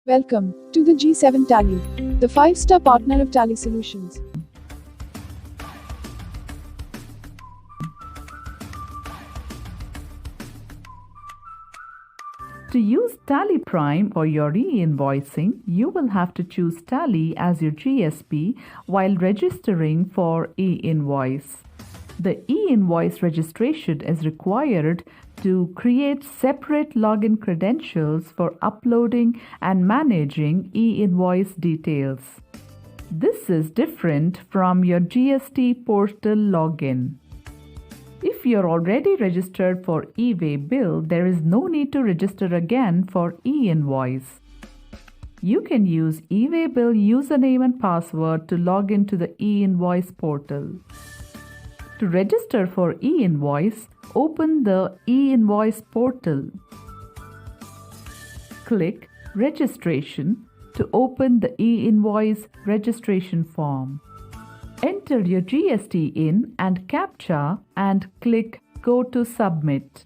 Welcome to the G7 Tally, the 5-star partner of Tally Solutions. To use Tally Prime for your e-invoicing, you will have to choose Tally as your GSP while registering for e-invoice. The e-invoice registration is required to create separate login credentials for uploading and managing e-invoice details. This is different from your GST portal login. If you're already registered for e-way bill, there is no need to register again for e-invoice. You can use e-way bill username and password to log into the e-invoice portal. To register for e-invoice, open the e-invoice portal. Click Registration to open the e-invoice registration form. Enter your GST in and CAPTCHA and click Go to Submit.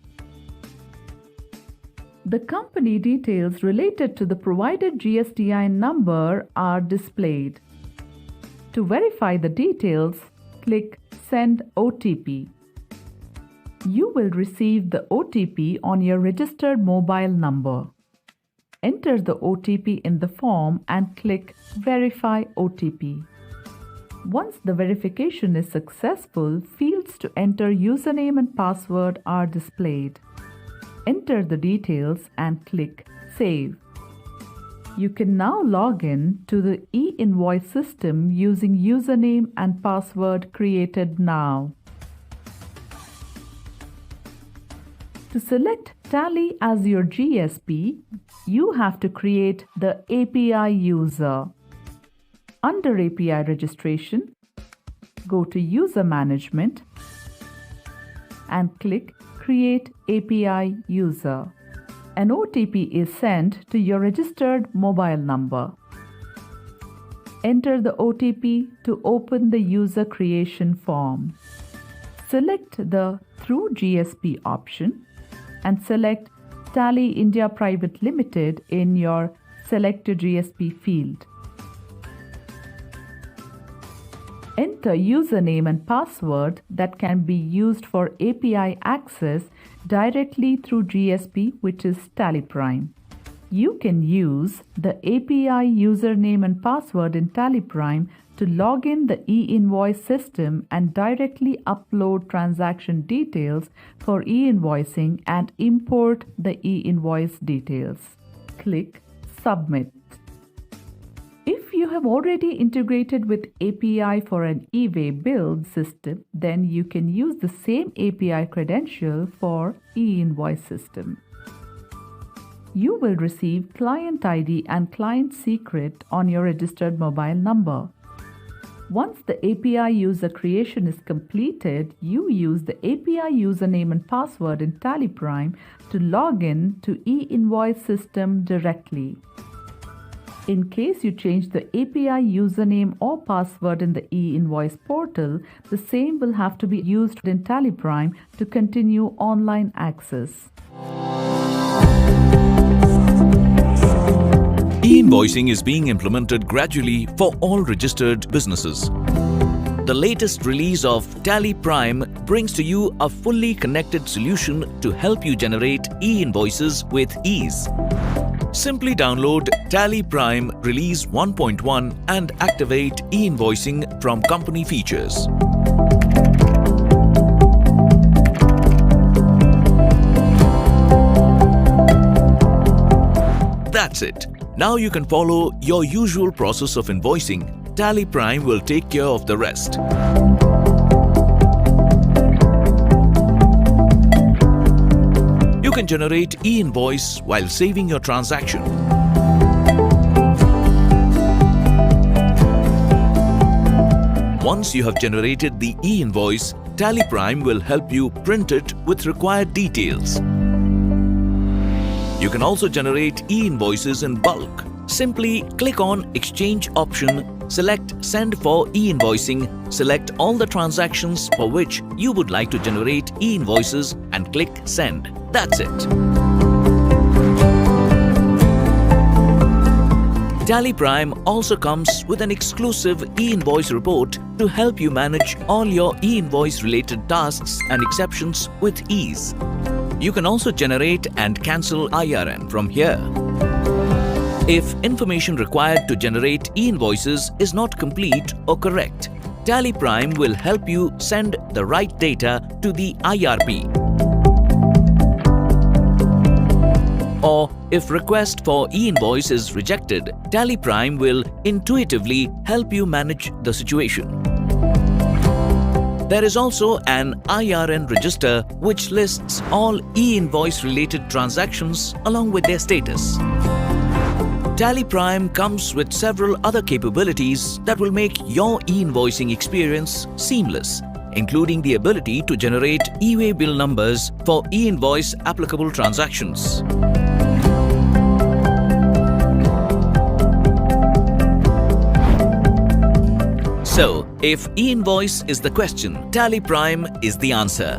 The company details related to the provided GSTIN number are displayed. To verify the details, click Send OTP. You will receive the OTP on your registered mobile number. Enter the OTP in the form and click Verify OTP. Once the verification is successful, fields to enter username and password are displayed. Enter the details and click Save. You can now log in to the e-invoice system using username and password created now. To select Tally as your GSP, you have to create the API user. Under API registration, go to User Management and click Create API User. An OTP is sent to your registered mobile number. Enter the OTP to open the user creation form. Select the Through GSP option and select Tally India Private Limited in your Select a GSP field. Enter username and password that can be used for API access directly through GSP, which is Tally Prime. You can use the API username and password in Tally Prime to log in the e-invoice system and directly upload transaction details for e-invoicing and import the e-invoice details. Click Submit. If you have already integrated with API for an e-way bill system, then you can use the same API credential for e-invoice system. You will receive client ID and client secret on your registered mobile number. Once the API user creation is completed, you use the API username and password in Tally Prime to log in to e-invoice system directly. In case you change the API username or password in the e-invoice portal, the same will have to be used in Tally Prime to continue online access. E-invoicing is being implemented gradually for all registered businesses. The latest release of Tally Prime brings to you a fully connected solution to help you generate e-invoices with ease. Simply download Tally Prime Release 1.1 and activate e-invoicing from company features. That's it. Now you can follow your usual process of invoicing. Tally Prime will take care of the rest. You can generate e-invoice while saving your transaction. Once you have generated the e-invoice, Tally Prime will help you print it with required details. You can also generate e-invoices in bulk. Simply click on Exchange option, select Send for e-invoicing, select all the transactions for which you would like to generate e-invoices and click Send. That's it. Tally Prime also comes with an exclusive e-invoice report to help you manage all your e-invoice related tasks and exceptions with ease. You can also generate and cancel IRN from here. If information required to generate e-invoices is not complete or correct, Tally Prime will help you send the right data to the IRP. Or if request for e-invoice is rejected, Tally Prime will intuitively help you manage the situation. There is also an IRN register which lists all e-invoice related transactions along with their status. Tally Prime comes with several other capabilities that will make your e-invoicing experience seamless, including the ability to generate e-way bill numbers for e-invoice applicable transactions. So, if e-invoice is the question, Tally Prime is the answer.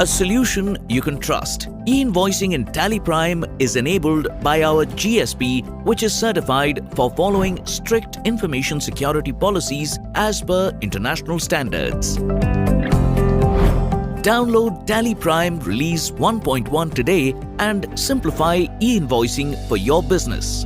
A solution you can trust. E-invoicing in Tally Prime is enabled by our GSP, which is certified for following strict information security policies as per international standards. Download Tally Prime Release 1.1 today and simplify e-invoicing for your business.